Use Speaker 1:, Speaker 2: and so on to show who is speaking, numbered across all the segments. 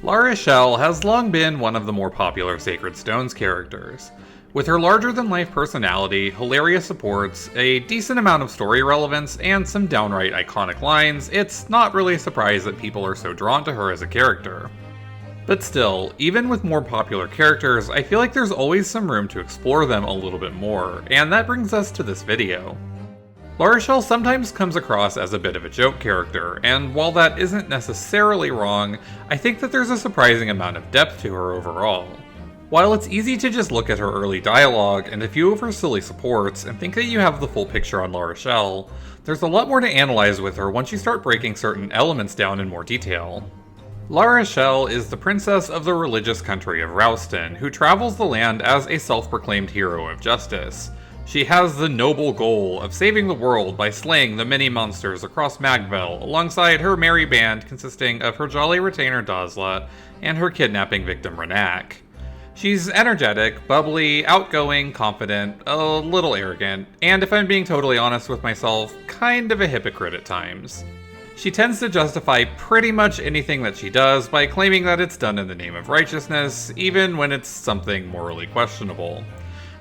Speaker 1: La Rochelle has long been one of the more popular Sacred Stones characters. With her larger-than-life personality, hilarious supports, a decent amount of story relevance, and some downright iconic lines, it's not really a surprise that people are so drawn to her as a character. But still, even with more popular characters, I feel like there's always some room to explore them a little bit more, and that brings us to this video. La Rochelle sometimes comes across as a bit of a joke character, and while that isn't necessarily wrong, I think that there's a surprising amount of depth to her overall. While it's easy to just look at her early dialogue and a few of her silly supports and think that you have the full picture on La Rochelle, there's a lot more to analyze with her once you start breaking certain elements down in more detail. La Rochelle is the princess of the religious country of Rouston, who travels the land as a self-proclaimed hero of justice. She has the noble goal of saving the world by slaying the many monsters across Magville, alongside her merry band consisting of her jolly retainer Dazla and her kidnapping victim Rennac. She's energetic, bubbly, outgoing, confident, a little arrogant, and if I'm being totally honest with myself, kind of a hypocrite at times. She tends to justify pretty much anything that she does by claiming that it's done in the name of righteousness, even when it's something morally questionable.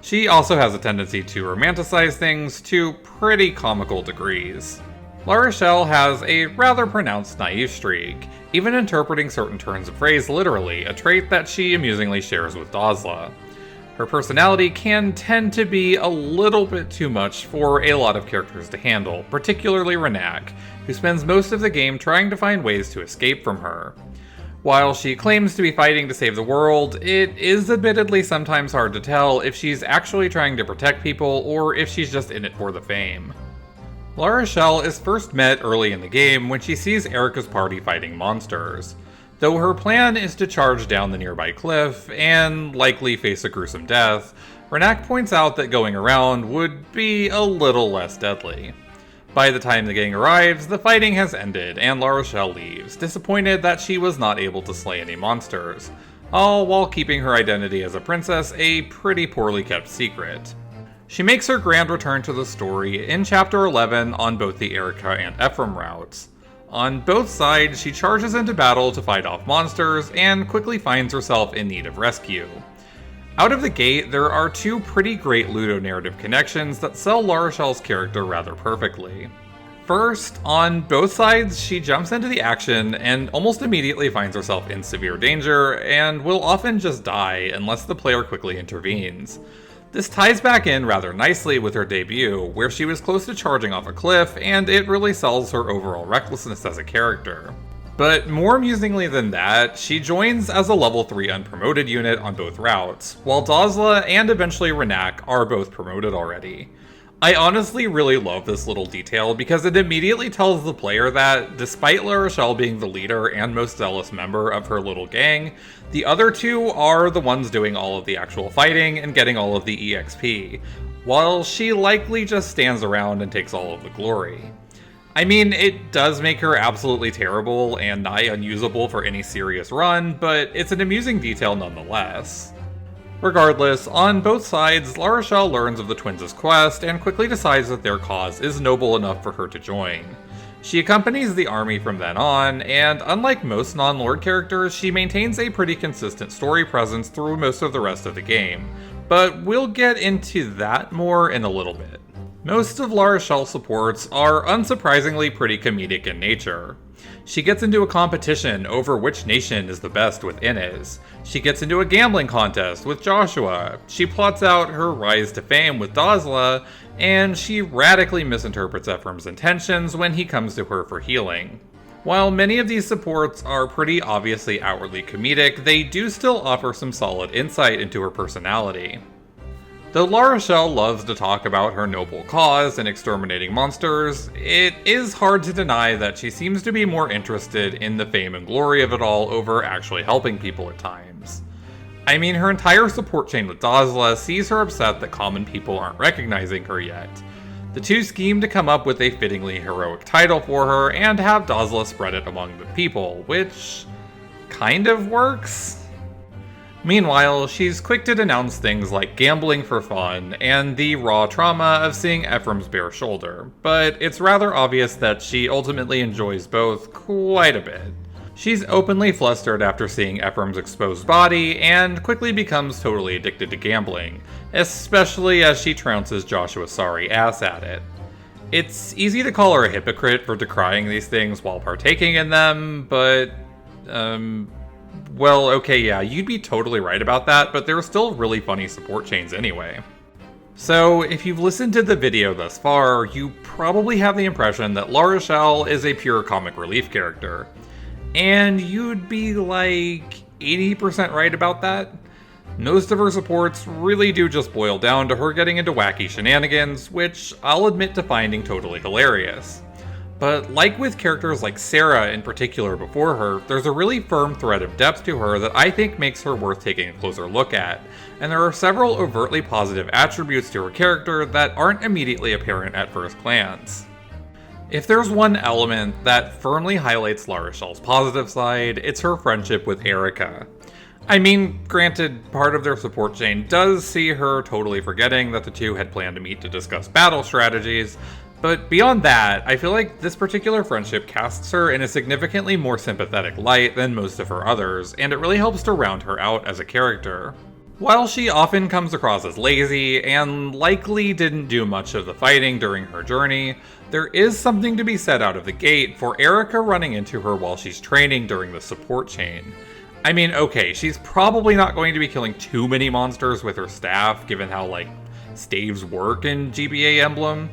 Speaker 1: She also has a tendency to romanticize things to pretty comical degrees. La Rochelle has a rather pronounced naive streak, even interpreting certain turns of phrase literally, a trait that she amusingly shares with Dazla. Her personality can tend to be a little bit too much for a lot of characters to handle, particularly Rennac, who spends most of the game trying to find ways to escape from her. While she claims to be fighting to save the world, it is admittedly sometimes hard to tell if she's actually trying to protect people or if she's just in it for the fame. La Rochelle is first met early in the game when she sees Erica's party fighting monsters. Though her plan is to charge down the nearby cliff and likely face a gruesome death, Rennac points out that going around would be a little less deadly. By the time the gang arrives, the fighting has ended and La Rochelle leaves, disappointed that she was not able to slay any monsters, all while keeping her identity as a princess a pretty poorly kept secret. She makes her grand return to the story in Chapter 11 on both the Erica and Ephraim routes. On both sides, she charges into battle to fight off monsters and quickly finds herself in need of rescue. Out of the gate, there are two pretty great ludonarrative connections that sell La Rochelle's character rather perfectly. First, on both sides, she jumps into the action and almost immediately finds herself in severe danger and will often just die unless the player quickly intervenes. This ties back in rather nicely with her debut, where she was close to charging off a cliff, and it really sells her overall recklessness as a character. But more amusingly than that, she joins as a level 3 unpromoted unit on both routes, while Dazla and eventually Rennac are both promoted already. I honestly really love this little detail because it immediately tells the player that, despite La Rochelle being the leader and most zealous member of her little gang, the other two are the ones doing all of the actual fighting and getting all of the EXP, while she likely just stands around and takes all of the glory. I mean, it does make her absolutely terrible and nigh unusable for any serious run, but it's an amusing detail nonetheless. Regardless, on both sides, La Rochelle learns of the twins' quest and quickly decides that their cause is noble enough for her to join. She accompanies the army from then on, and unlike most non-Lord characters, she maintains a pretty consistent story presence through most of the rest of the game, but we'll get into that more in a little bit. Most of La Rochelle's supports are unsurprisingly pretty comedic in nature. She gets into a competition over which nation is the best with Inez. She gets into a gambling contest with Joshua. She plots out her rise to fame with Dazla, and she radically misinterprets Ephraim's intentions when he comes to her for healing. While many of these supports are pretty obviously outwardly comedic, they do still offer some solid insight into her personality. Though La Rochelle loves to talk about her noble cause in exterminating monsters, it is hard to deny that she seems to be more interested in the fame and glory of it all over actually helping people at times. I mean, her entire support chain with Dazla sees her upset that common people aren't recognizing her yet. The two scheme to come up with a fittingly heroic title for her and have Dazla spread it among the people, which kind of works. Meanwhile, she's quick to denounce things like gambling for fun and the raw trauma of seeing Ephraim's bare shoulder, but it's rather obvious that she ultimately enjoys both quite a bit. She's openly flustered after seeing Ephraim's exposed body, and quickly becomes totally addicted to gambling, especially as she trounces Joshua's sorry ass at it. It's easy to call her a hypocrite for decrying these things while partaking in them, but, well, okay, yeah, you'd be totally right about that, but there are still really funny support chains anyway. So, if you've listened to the video thus far, you probably have the impression that La Rochelle is a pure comic relief character. And you'd be like 80% right about that. Most of her supports really do just boil down to her getting into wacky shenanigans, which I'll admit to finding totally hilarious. But like with characters like Sarah in particular before her, there's a really firm thread of depth to her that I think makes her worth taking a closer look at, and there are several overtly positive attributes to her character that aren't immediately apparent at first glance. If there's one element that firmly highlights La Rochelle's positive side, it's her friendship with Erica. I mean, granted, part of their support chain does see her totally forgetting that the two had planned to meet to discuss battle strategies, but beyond that, I feel like this particular friendship casts her in a significantly more sympathetic light than most of her others, and it really helps to round her out as a character. While she often comes across as lazy, and likely didn't do much of the fighting during her journey, there is something to be said out of the gate for Erica running into her while she's training during the support chain. I mean, okay, she's probably not going to be killing too many monsters with her staff, given how, staves work in GBA Emblem,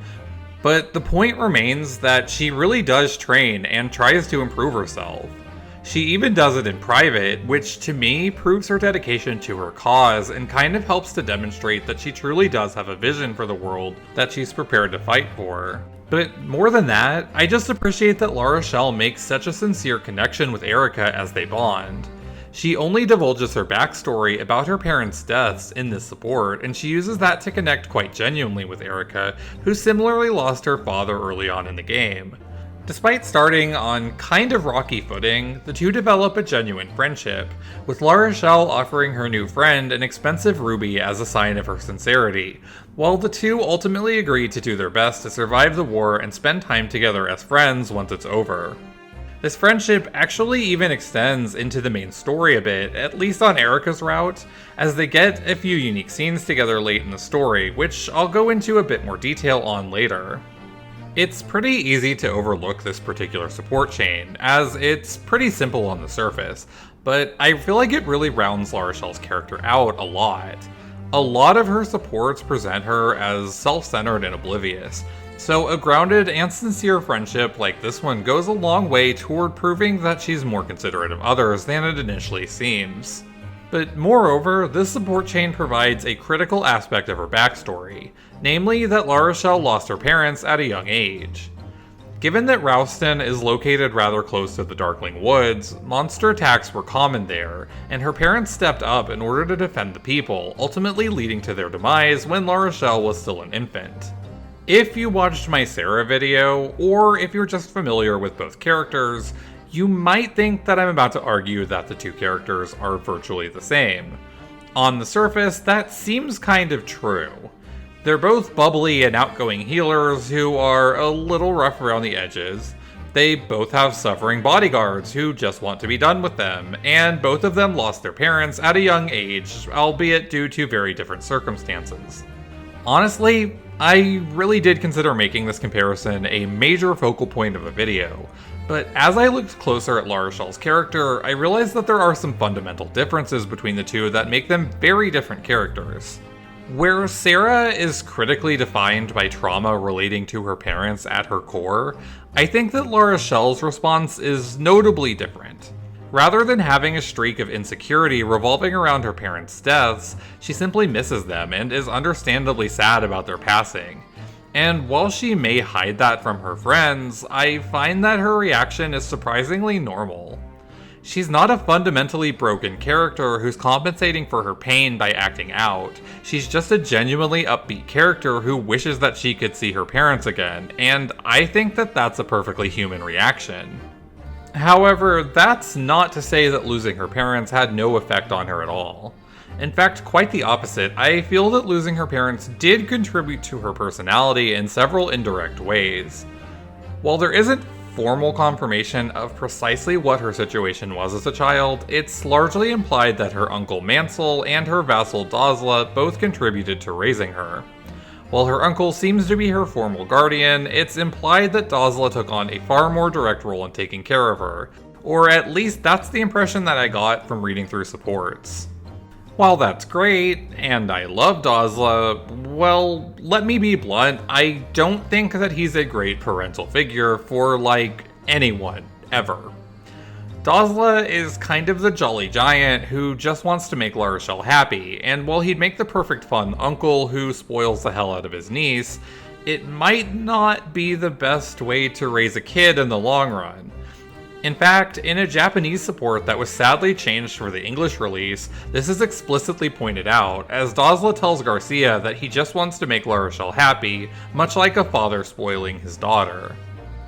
Speaker 1: but the point remains that she really does train and tries to improve herself. She even does it in private, which to me proves her dedication to her cause and kind of helps to demonstrate that she truly does have a vision for the world that she's prepared to fight for. But more than that, I just appreciate that La Rochelle makes such a sincere connection with Erica as they bond. She only divulges her backstory about her parents' deaths in this support, and she uses that to connect quite genuinely with Erica, who similarly lost her father early on in the game. Despite starting on kind of rocky footing, the two develop a genuine friendship, with La Rochelle offering her new friend an expensive ruby as a sign of her sincerity, while the two ultimately agree to do their best to survive the war and spend time together as friends once it's over. This friendship actually even extends into the main story a bit, at least on Erica's route, as they get a few unique scenes together late in the story, which I'll go into a bit more detail on later. It's pretty easy to overlook this particular support chain, as it's pretty simple on the surface, but I feel like it really rounds La Rochelle's character out a lot. A lot of her supports present her as self-centered and oblivious, so a grounded and sincere friendship like this one goes a long way toward proving that she's more considerate of others than it initially seems. But moreover, this support chain provides a critical aspect of her backstory, namely that La Rochelle lost her parents at a young age. Given that Ralston is located rather close to the Darkling Woods, monster attacks were common there, and her parents stepped up in order to defend the people, ultimately leading to their demise when La Rochelle was still an infant. If you watched my Sarah video, or if you're just familiar with both characters, you might think that I'm about to argue that the two characters are virtually the same. On the surface, that seems kind of true. They're both bubbly and outgoing healers who are a little rough around the edges. They both have suffering bodyguards who just want to be done with them, and both of them lost their parents at a young age, albeit due to very different circumstances. Honestly, I really did consider making this comparison a major focal point of a video, but as I looked closer at La Rochelle's character, I realized that there are some fundamental differences between the two that make them very different characters. Where Sarah is critically defined by trauma relating to her parents at her core, I think that La Rochelle's response is notably different. Rather than having a streak of insecurity revolving around her parents' deaths, she simply misses them and is understandably sad about their passing. And while she may hide that from her friends, I find that her reaction is surprisingly normal. She's not a fundamentally broken character who's compensating for her pain by acting out. She's just a genuinely upbeat character who wishes that she could see her parents again, and I think that that's a perfectly human reaction. However, that's not to say that losing her parents had no effect on her at all. In fact, quite the opposite. I feel that losing her parents did contribute to her personality in several indirect ways. While there isn't formal confirmation of precisely what her situation was as a child, it's largely implied that her uncle Mansell and her vassal Dazla both contributed to raising her. While her uncle seems to be her formal guardian, it's implied that Dazla took on a far more direct role in taking care of her, or at least that's the impression that I got from reading through supports. While that's great, and I love Dazla, well, let me be blunt, I don't think that he's a great parental figure for, anyone, ever. Dazla is kind of the jolly giant who just wants to make La Rochelle happy, and while he'd make the perfect fun uncle who spoils the hell out of his niece, it might not be the best way to raise a kid in the long run. In fact, in a Japanese support that was sadly changed for the English release, this is explicitly pointed out, as Dazla tells Garcia that he just wants to make La Rochelle happy, much like a father spoiling his daughter.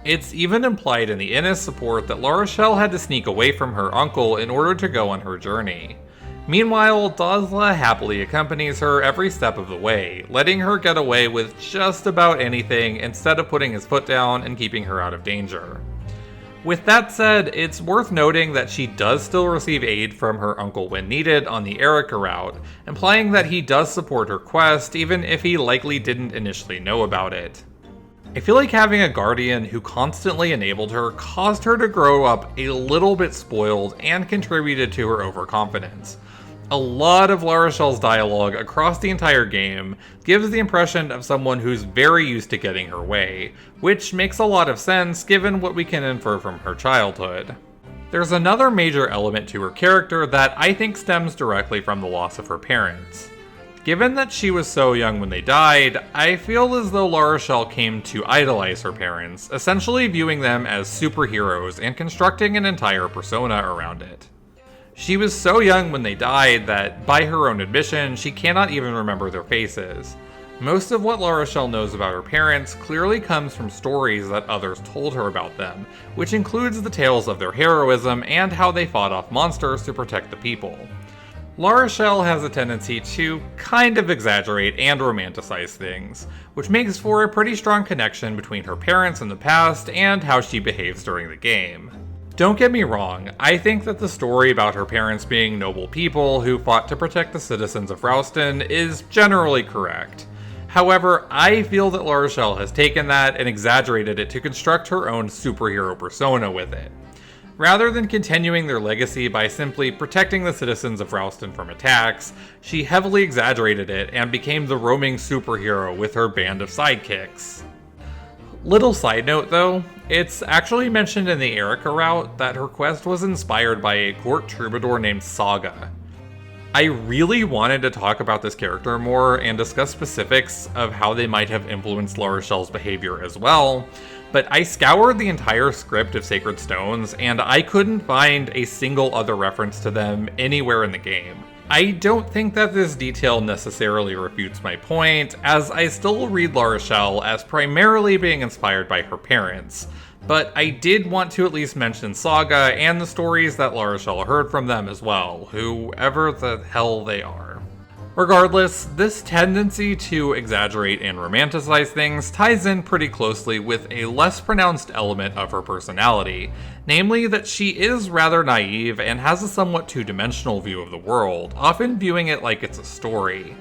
Speaker 1: It's even implied in the Innes support that La Rochelle had to sneak away from her uncle in order to go on her journey. Meanwhile, Dazla happily accompanies her every step of the way, letting her get away with just about anything instead of putting his foot down and keeping her out of danger. With that said, it's worth noting that she does still receive aid from her uncle when needed on the Erica route, implying that he does support her quest even if he likely didn't initially know about it. I feel like having a guardian who constantly enabled her caused her to grow up a little bit spoiled and contributed to her overconfidence. A lot of La Rochelle's dialogue across the entire game gives the impression of someone who's very used to getting her way, which makes a lot of sense given what we can infer from her childhood. There's another major element to her character that I think stems directly from the loss of her parents. Given that she was so young when they died, I feel as though La Rochelle came to idolize her parents, essentially viewing them as superheroes and constructing an entire persona around it. She was so young when they died that, by her own admission, she cannot even remember their faces. Most of what La Rochelle knows about her parents clearly comes from stories that others told her about them, which includes the tales of their heroism and how they fought off monsters to protect the people. La Rochelle has a tendency to kind of exaggerate and romanticize things, which makes for a pretty strong connection between her parents in the past and how she behaves during the game. Don't get me wrong, I think that the story about her parents being noble people who fought to protect the citizens of Ralston is generally correct. However, I feel that La Rochelle has taken that and exaggerated it to construct her own superhero persona with it. Rather than continuing their legacy by simply protecting the citizens of Ralston from attacks, she heavily exaggerated it and became the roaming superhero with her band of sidekicks. Little side note though, it's actually mentioned in the Erica route that her quest was inspired by a court troubadour named Saga. I really wanted to talk about this character more and discuss specifics of how they might have influenced La Rochelle's behavior as well, but I scoured the entire script of Sacred Stones and I couldn't find a single other reference to them anywhere in the game. I don't think that this detail necessarily refutes my point, as I still read La Rochelle as primarily being inspired by her parents, but I did want to at least mention Saga and the stories that La Rochelle heard from them as well, whoever the hell they are. Regardless, this tendency to exaggerate and romanticize things ties in pretty closely with a less pronounced element of her personality, namely that she is rather naive and has a somewhat two-dimensional view of the world, often viewing it like it's a story.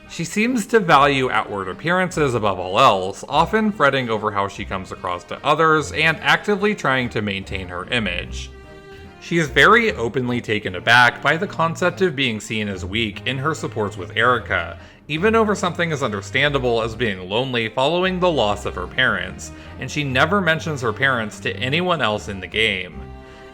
Speaker 1: She seems to value outward appearances above all else, often fretting over how she comes across to others and actively trying to maintain her image. She is very openly taken aback by the concept of being seen as weak in her supports with Erica, even over something as understandable as being lonely following the loss of her parents, and she never mentions her parents to anyone else in the game.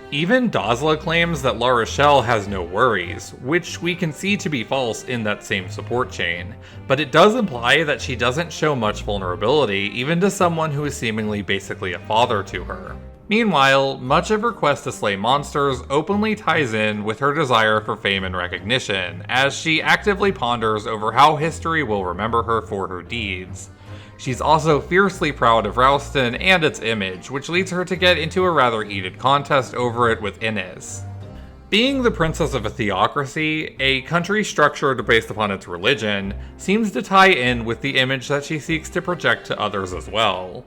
Speaker 1: Even Dazla claims that La Rochelle has no worries, which we can see to be false in that same support chain, but it does imply that she doesn't show much vulnerability even to someone who is seemingly basically a father to her. Meanwhile, much of her quest to slay monsters openly ties in with her desire for fame and recognition, as she actively ponders over how history will remember her for her deeds. She's also fiercely proud of Ralston and its image, which leads her to get into a rather heated contest over it with Innes. Being the princess of a theocracy, a country structured based upon its religion, seems to tie in with the image that she seeks to project to others as well.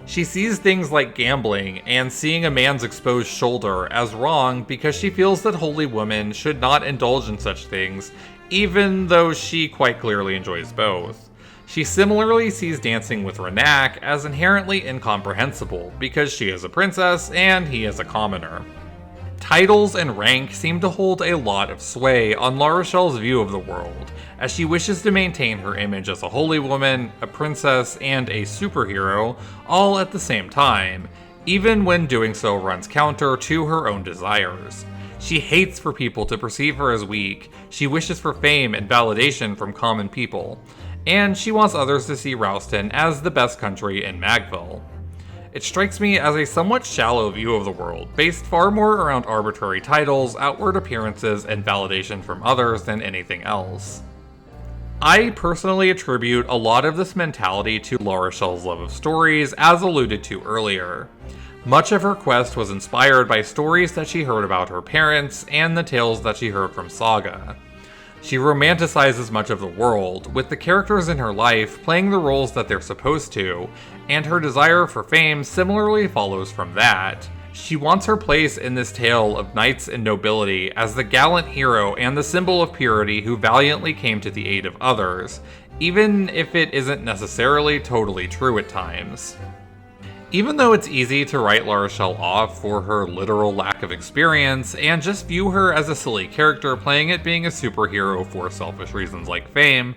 Speaker 1: She sees things like gambling and seeing a man's exposed shoulder as wrong because she feels that holy women should not indulge in such things, even though she quite clearly enjoys both. She similarly sees dancing with Rennac as inherently incomprehensible because she is a princess and he is a commoner. Titles and rank seem to hold a lot of sway on La Rochelle's view of the world, as she wishes to maintain her image as a holy woman, a princess, and a superhero, all at the same time, even when doing so runs counter to her own desires. She hates for people to perceive her as weak, she wishes for fame and validation from common people, and she wants others to see Ralston as the best country in Magville. It strikes me as a somewhat shallow view of the world, based far more around arbitrary titles, outward appearances, and validation from others than anything else. I personally attribute a lot of this mentality to La Rochelle's love of stories, as alluded to earlier. Much of her quest was inspired by stories that she heard about her parents and the tales that she heard from Saga. She romanticizes much of the world, with the characters in her life playing the roles that they're supposed to, and her desire for fame similarly follows from that. She wants her place in this tale of knights and nobility as the gallant hero and the symbol of purity who valiantly came to the aid of others, even if it isn't necessarily totally true at times. Even though it's easy to write La Rochelle off for her literal lack of experience and just view her as a silly character playing at being a superhero for selfish reasons like fame,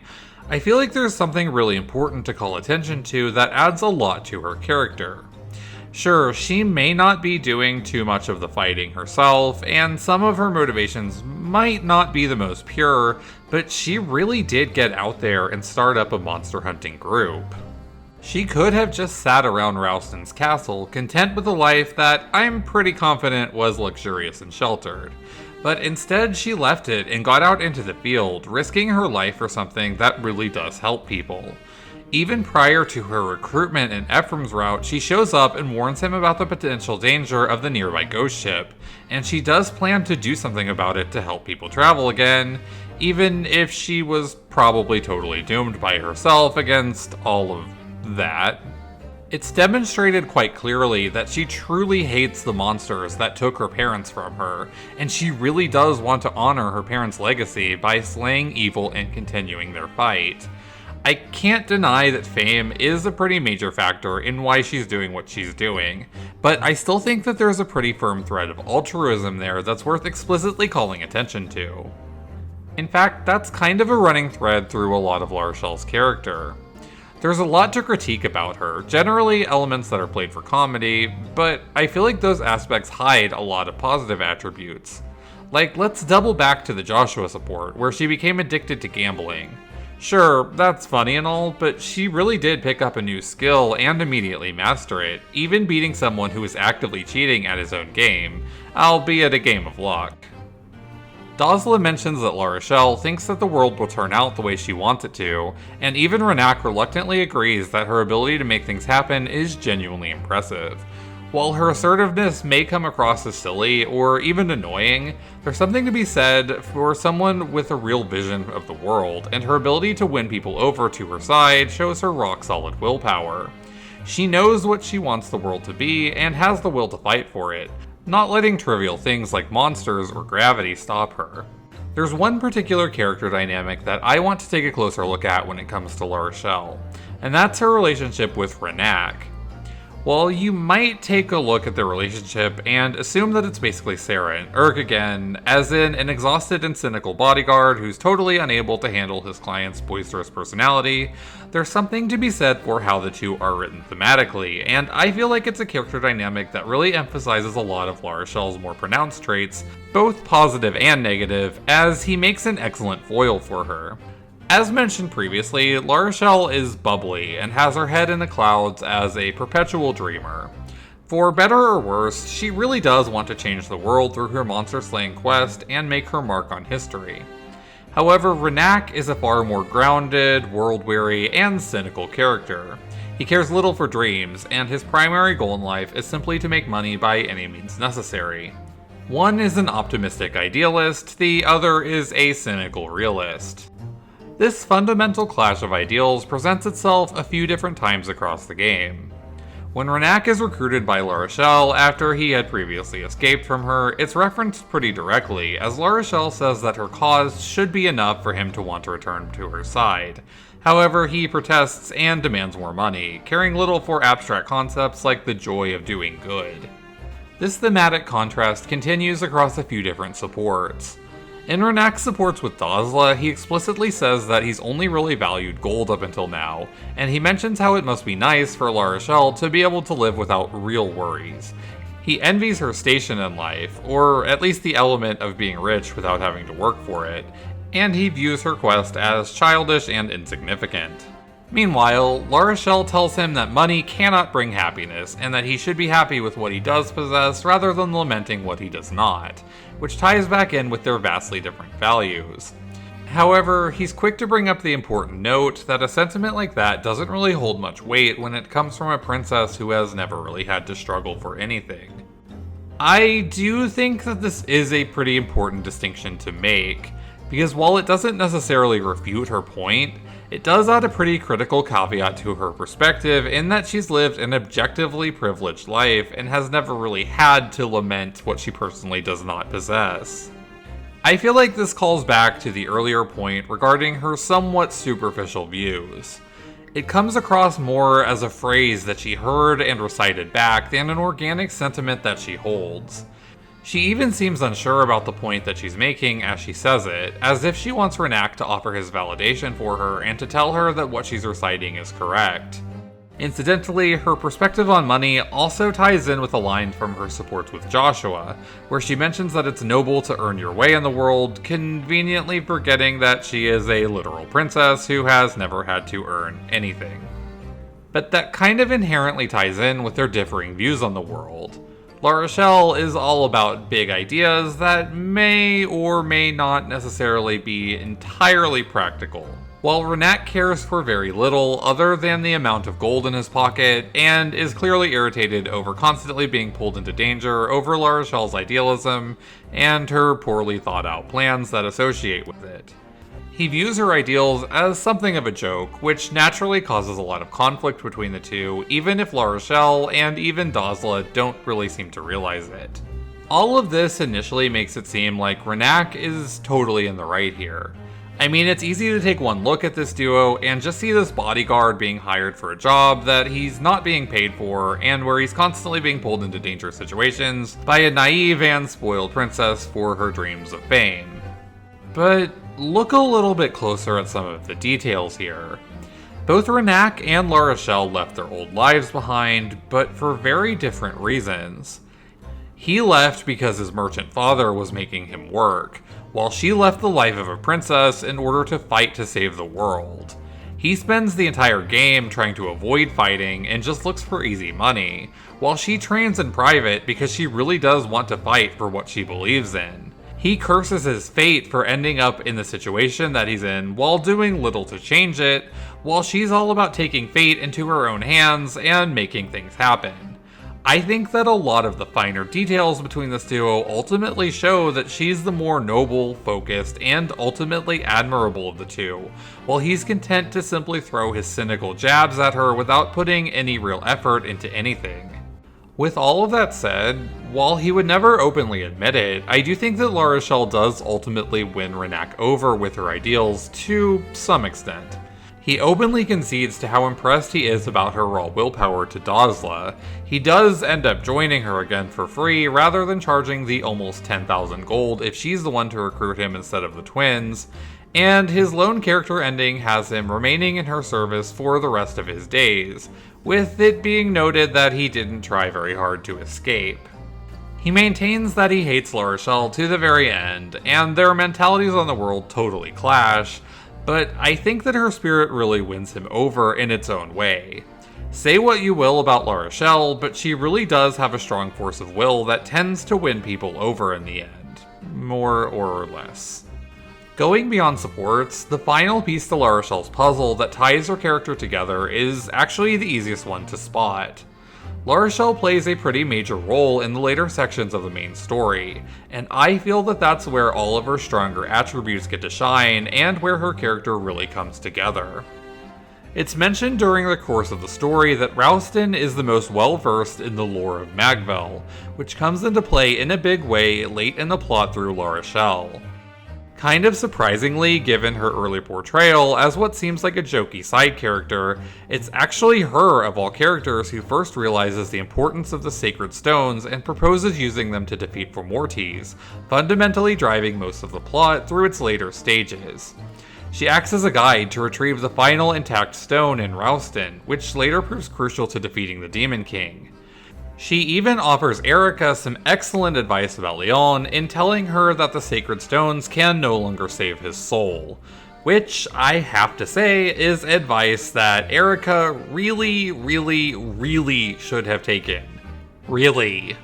Speaker 1: I feel like there's something really important to call attention to that adds a lot to her character. Sure, she may not be doing too much of the fighting herself, and some of her motivations might not be the most pure, but she really did get out there and start up a monster hunting group. She could have just sat around Ralston's castle, content with a life that I'm pretty confident was luxurious and sheltered. But instead, she left it and got out into the field, risking her life for something that really does help people. Even prior to her recruitment in Ephraim's route, she shows up and warns him about the potential danger of the nearby ghost ship, and she does plan to do something about it to help people travel again, even if she was probably totally doomed by herself against all of that. It's demonstrated quite clearly that she truly hates the monsters that took her parents from her, and she really does want to honor her parents' legacy by slaying evil and continuing their fight. I can't deny that fame is a pretty major factor in why she's doing what she's doing, but I still think that there's a pretty firm thread of altruism there that's worth explicitly calling attention to. In fact, that's kind of a running thread through a lot of La Rochelle's character. There's a lot to critique about her, generally elements that are played for comedy, but I feel like those aspects hide a lot of positive attributes. Like, let's double back to the Joshua support, where she became addicted to gambling. Sure, that's funny and all, but she really did pick up a new skill and immediately master it, even beating someone who was actively cheating at his own game, albeit a game of luck. Dosla mentions that La Rochelle thinks that the world will turn out the way she wants it to, and even Rennac reluctantly agrees that her ability to make things happen is genuinely impressive. While her assertiveness may come across as silly or even annoying, there's something to be said for someone with a real vision of the world, and her ability to win people over to her side shows her rock-solid willpower. She knows what she wants the world to be and has the will to fight for it, not letting trivial things like monsters or gravity stop her. There's one particular character dynamic that I want to take a closer look at when it comes to La Rochelle, and that's her relationship with Rennac. Well, you might take a look at their relationship and assume that it's basically Sarah and Urk again, as in an exhausted and cynical bodyguard who's totally unable to handle his client's boisterous personality. There's something to be said for how the two are written thematically, and I feel like it's a character dynamic that really emphasizes a lot of La Rochelle's more pronounced traits, both positive and negative, as he makes an excellent foil for her. As mentioned previously, La Rochelle is bubbly and has her head in the clouds as a perpetual dreamer. For better or worse, she really does want to change the world through her monster-slaying quest and make her mark on history. However, Rennac is a far more grounded, world-weary, and cynical character. He cares little for dreams, and his primary goal in life is simply to make money by any means necessary. One is an optimistic idealist, the other is a cynical realist. This fundamental clash of ideals presents itself a few different times across the game. When Rennac is recruited by La Rochelle after he had previously escaped from her, it's referenced pretty directly, as La Rochelle says that her cause should be enough for him to want to return to her side. However, he protests and demands more money, caring little for abstract concepts like the joy of doing good. This thematic contrast continues across a few different supports. In Rennac's supports with Dazla, he explicitly says that he's only really valued gold up until now, and he mentions how it must be nice for La Rochelle to be able to live without real worries. He envies her station in life, or at least the element of being rich without having to work for it, and he views her quest as childish and insignificant. Meanwhile, La Rochelle tells him that money cannot bring happiness, and that he should be happy with what he does possess rather than lamenting what he does not, which ties back in with their vastly different values. However, he's quick to bring up the important note that a sentiment like that doesn't really hold much weight when it comes from a princess who has never really had to struggle for anything. I do think that this is a pretty important distinction to make, because while it doesn't necessarily refute her point, it does add a pretty critical caveat to her perspective in that she's lived an objectively privileged life and has never really had to lament what she personally does not possess. I feel like this calls back to the earlier point regarding her somewhat superficial views. It comes across more as a phrase that she heard and recited back than an organic sentiment that she holds. She even seems unsure about the point that she's making as she says it, as if she wants Rennac to offer his validation for her and to tell her that what she's reciting is correct. Incidentally, her perspective on money also ties in with a line from her supports with Joshua, where she mentions that it's noble to earn your way in the world, conveniently forgetting that she is a literal princess who has never had to earn anything. But that kind of inherently ties in with their differing views on the world. La Rochelle is all about big ideas that may or may not necessarily be entirely practical, while Rennac cares for very little other than the amount of gold in his pocket, and is clearly irritated over constantly being pulled into danger over La Rochelle's idealism and her poorly thought out plans that associate with it. He views her ideals as something of a joke, which naturally causes a lot of conflict between the two, even if La Rochelle and even Dazla don't really seem to realize it. All of this initially makes it seem like Rennac is totally in the right here. I mean, it's easy to take one look at this duo and just see this bodyguard being hired for a job that he's not being paid for, and where he's constantly being pulled into dangerous situations by a naive and spoiled princess for her dreams of fame. But look a little bit closer at some of the details here. Both Rennac and La Rochelle left their old lives behind, but for very different reasons. He left because his merchant father was making him work, while she left the life of a princess in order to fight to save the world. He spends the entire game trying to avoid fighting and just looks for easy money, while she trains in private because she really does want to fight for what she believes in. He curses his fate for ending up in the situation that he's in while doing little to change it, while she's all about taking fate into her own hands and making things happen. I think that a lot of the finer details between this duo ultimately show that she's the more noble, focused, and ultimately admirable of the two, while he's content to simply throw his cynical jabs at her without putting any real effort into anything. With all of that said, while he would never openly admit it, I do think that La Rochelle does ultimately win Rennac over with her ideals to some extent. He openly concedes to how impressed he is about her raw willpower to Dazla. He does end up joining her again for free rather than charging the almost 10,000 gold if she's the one to recruit him instead of the twins, and his lone character ending has him remaining in her service for the rest of his days, with it being noted that he didn't try very hard to escape. He maintains that he hates La Rochelle to the very end, and their mentalities on the world totally clash, but I think that her spirit really wins him over in its own way. Say what you will about La Rochelle, but she really does have a strong force of will that tends to win people over in the end, more or less. Going beyond supports, the final piece to La Rochelle's puzzle that ties her character together is actually the easiest one to spot. La Rochelle plays a pretty major role in the later sections of the main story, and I feel that that's where all of her stronger attributes get to shine and where her character really comes together. It's mentioned during the course of the story that Ralston is the most well-versed in the lore of Magvel, which comes into play in a big way late in the plot through La Rochelle. Kind of surprisingly, given her early portrayal as what seems like a jokey side character, it's actually her of all characters who first realizes the importance of the sacred stones and proposes using them to defeat Formortes, fundamentally driving most of the plot through its later stages. She acts as a guide to retrieve the final intact stone in Ralston, which later proves crucial to defeating the Demon King. She even offers Erica some excellent advice about Leon in telling her that the sacred stones can no longer save his soul, which I have to say is advice that Erica really should have taken. Really.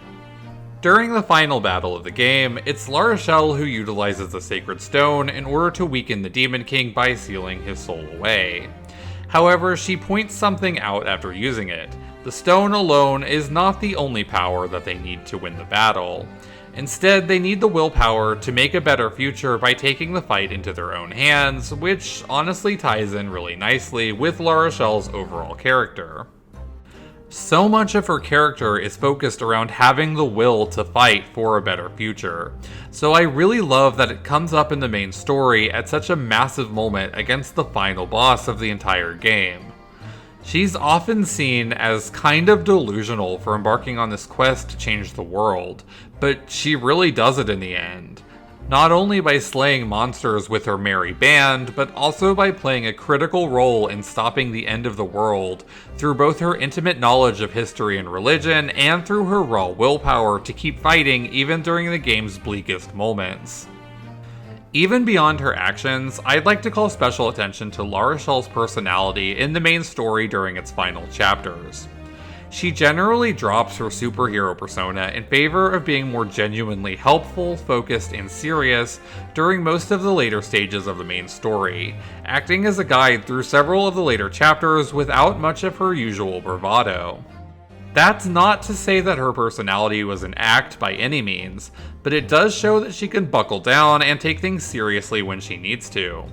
Speaker 1: During the final battle of the game, it's La Rochelle who utilizes the sacred stone in order to weaken the Demon King by sealing his soul away. However, she points something out after using it. The stone alone is not the only power that they need to win the battle. Instead, they need the willpower to make a better future by taking the fight into their own hands, which honestly ties in really nicely with La Rochelle's overall character. So much of her character is focused around having the will to fight for a better future, so I really love that it comes up in the main story at such a massive moment against the final boss of the entire game. She's often seen as kind of delusional for embarking on this quest to change the world, but she really does it in the end. Not only by slaying monsters with her merry band, but also by playing a critical role in stopping the end of the world through both her intimate knowledge of history and religion and through her raw willpower to keep fighting even during the game's bleakest moments. Even beyond her actions, I'd like to call special attention to La Rochelle's personality in the main story during its final chapters. She generally drops her superhero persona in favor of being more genuinely helpful, focused, and serious during most of the later stages of the main story, acting as a guide through several of the later chapters without much of her usual bravado. That's not to say that her personality was an act by any means, but it does show that she can buckle down and take things seriously when she needs to.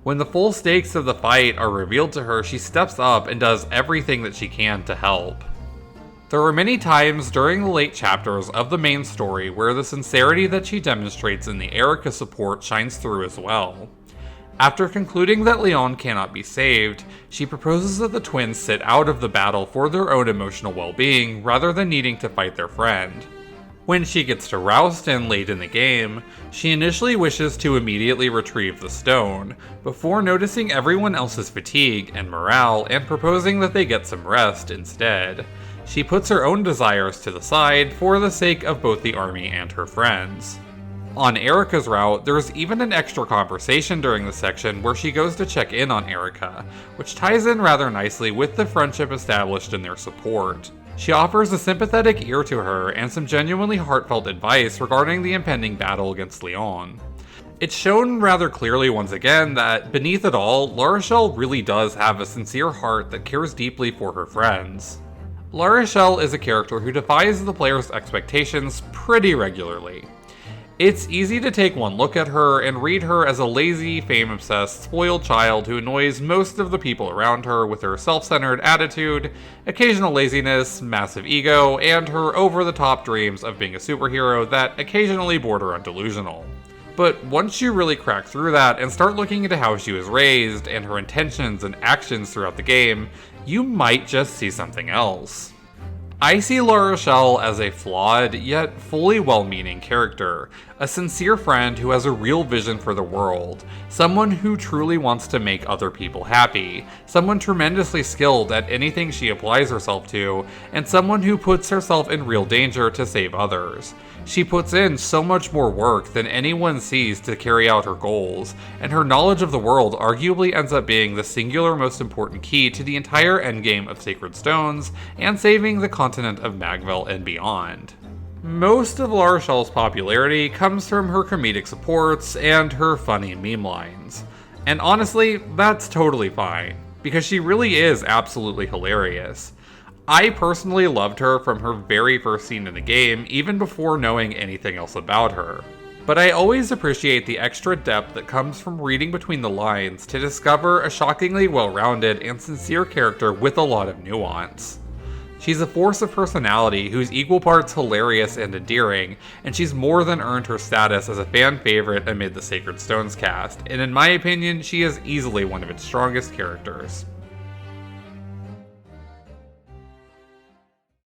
Speaker 1: When the full stakes of the fight are revealed to her, she steps up and does everything that she can to help. There are many times during the late chapters of the main story where the sincerity that she demonstrates in the Erica support shines through as well. After concluding that Leon cannot be saved, she proposes that the twins sit out of the battle for their own emotional well-being rather than needing to fight their friend. When she gets to Ralston late in the game, she initially wishes to immediately retrieve the stone, before noticing everyone else's fatigue and morale and proposing that they get some rest instead. She puts her own desires to the side for the sake of both the army and her friends. On Erica's route, there's even an extra conversation during the section where she goes to check in on Erica, which ties in rather nicely with the friendship established in their support. She offers a sympathetic ear to her and some genuinely heartfelt advice regarding the impending battle against Leon. It's shown rather clearly once again that, beneath it all, La Rochelle really does have a sincere heart that cares deeply for her friends. La Rochelle is a character who defies the player's expectations pretty regularly. It's easy to take one look at her and read her as a lazy, fame-obsessed, spoiled child who annoys most of the people around her with her self-centered attitude, occasional laziness, massive ego, and her over-the-top dreams of being a superhero that occasionally border on delusional. But once you really crack through that and start looking into how she was raised and her intentions and actions throughout the game, you might just see something else. I see La Rochelle as a flawed, yet fully well-meaning character, a sincere friend who has a real vision for the world, someone who truly wants to make other people happy, someone tremendously skilled at anything she applies herself to, and someone who puts herself in real danger to save others. She puts in so much more work than anyone sees to carry out her goals, and her knowledge of the world arguably ends up being the singular most important key to the entire endgame of Sacred Stones and saving the continent of Magvel and beyond. Most of La Rochelle's popularity comes from her comedic supports and her funny meme lines. And honestly, that's totally fine, because she really is absolutely hilarious. I personally loved her from her very first scene in the game, even before knowing anything else about her. but I always appreciate the extra depth that comes from reading between the lines to discover a shockingly well-rounded and sincere character with a lot of nuance. She's a force of personality who's equal parts hilarious and endearing, and she's more than earned her status as a fan favorite amid the Sacred Stones cast, and in my opinion, she is easily one of its strongest characters.